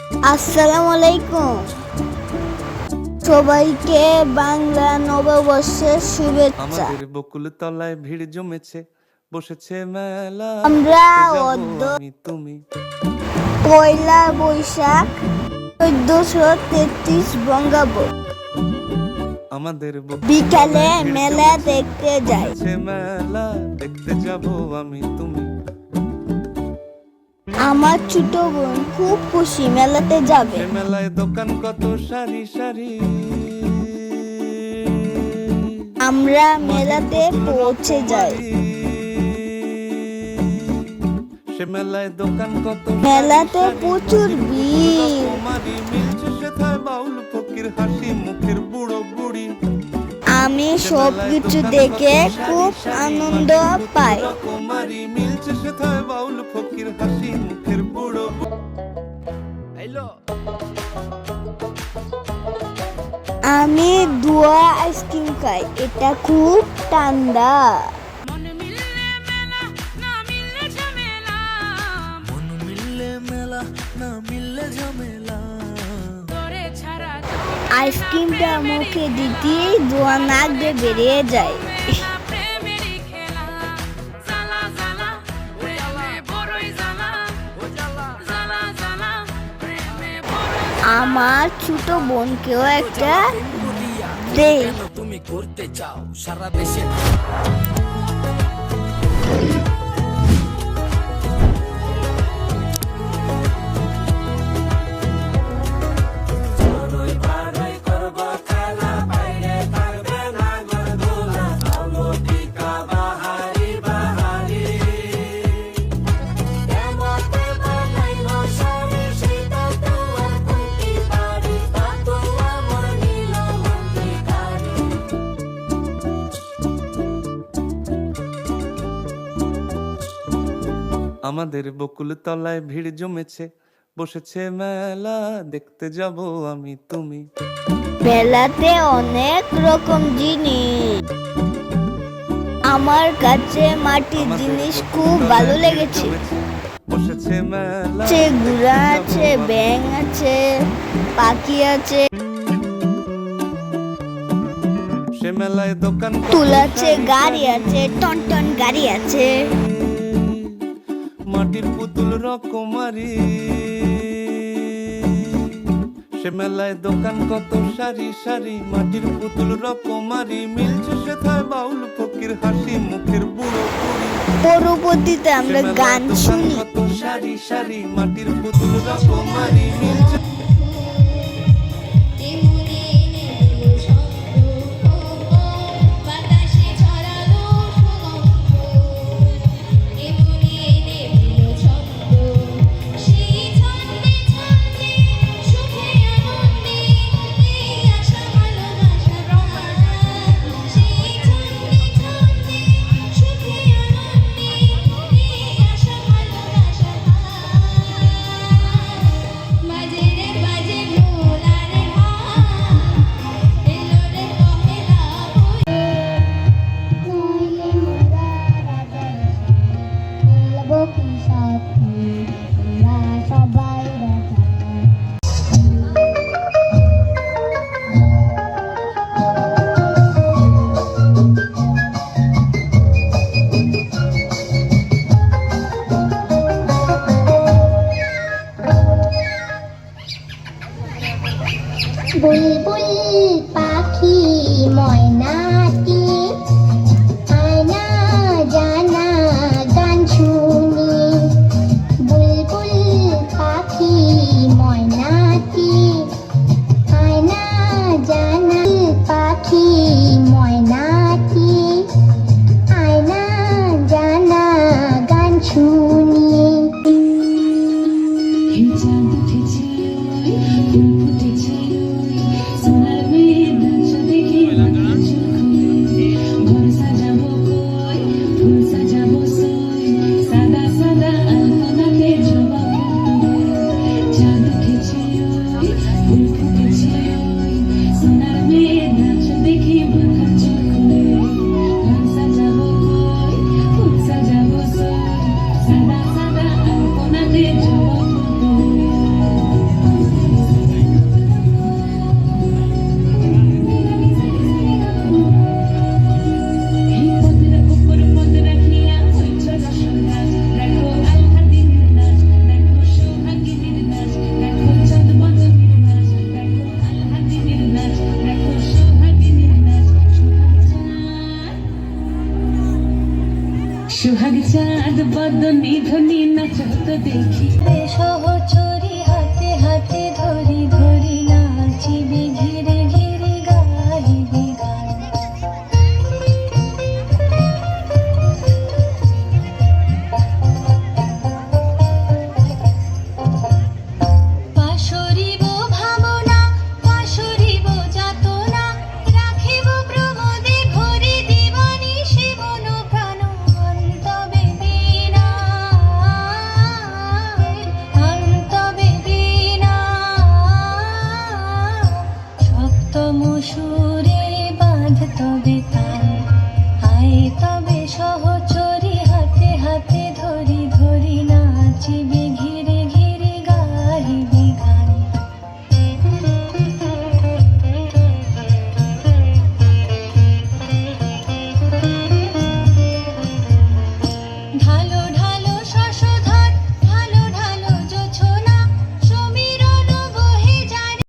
আসসালামু আলাইকুম, সবাইকে বাংলা নববর্ষের শুভেচ্ছা। আমাদের বকুল তলায় ভিড় জমেছে, বসেছে মেলা। আমরা তুমি পয়লা বৈশাখ 1433 বঙ্গাব্দ আমাদের বিকালে মেলা দেখতে যাই। মেলা দেখতে যাব আমি তুমি। আমার ছোট বোন খুব খুশি মেলাতে যাবে। মেলায় দোকান কত সারি সারি, আমরা মেলাতে পৌঁছে যাই। সে মেলায় দোকান কত, মেলাতে প্রচুর ভিড়। মিলছে সেথায় বাউল ফকির, হাসি মুখের বুড়ো বুড়ি। আমি সবকিছু দেখে খুব আনন্দ পাই। কুমারী মিলছে সেথায় বাউল ফকির, হাসি মুখের বুড়ো। আমি দুয়া আইসক্রিম খাই, এটা খুব ঠান্ডা। আইসক্রিমটা মুখে দিতেই ধোঁয়া নাক দিয়ে বেরিয়ে যায়। আমার ছোট বোনকেও একটা দেই। তুমি করতে চাও সারা দেশে। আমাদের বকুল তলায় ভিড় জমেছে, বসেছে মেলা দেখতে যাব আমি তুমি। মেলাতে অনেক রকম জিনিস, আমার কাছে মাটির জিনিস খুব ভালো লেগেছে। বসেছে মেলা, ঘোড়া আছে, ব্যাঙ আছে, পাখি আছে, সে মেলায় দোকান তুল আছে, গাড়ি আছে, টনটন গাড়ি আছে, মাটির পুতুল রকমারি। সে মেলায় দোকান কত সারি সারি, মাটির পুতুল রকমারি মিলছে সেথায় বাউল ফকির, হাসি মুখের বুড়ো বুড়ি। পরবর্তীতে আমরা গান শুনি। কত সারি সারি, মাটির পুতুল রকমারি মিলছে। বুলবুল পাখি ময়নাটি আয়না জানা গান শুনি। বুলবুল পাখি ময়নাটি আয়না জানা, পাখি ময়নাটি আয়না জানা গান শুনি। बदनी धनी नचत देखी শহর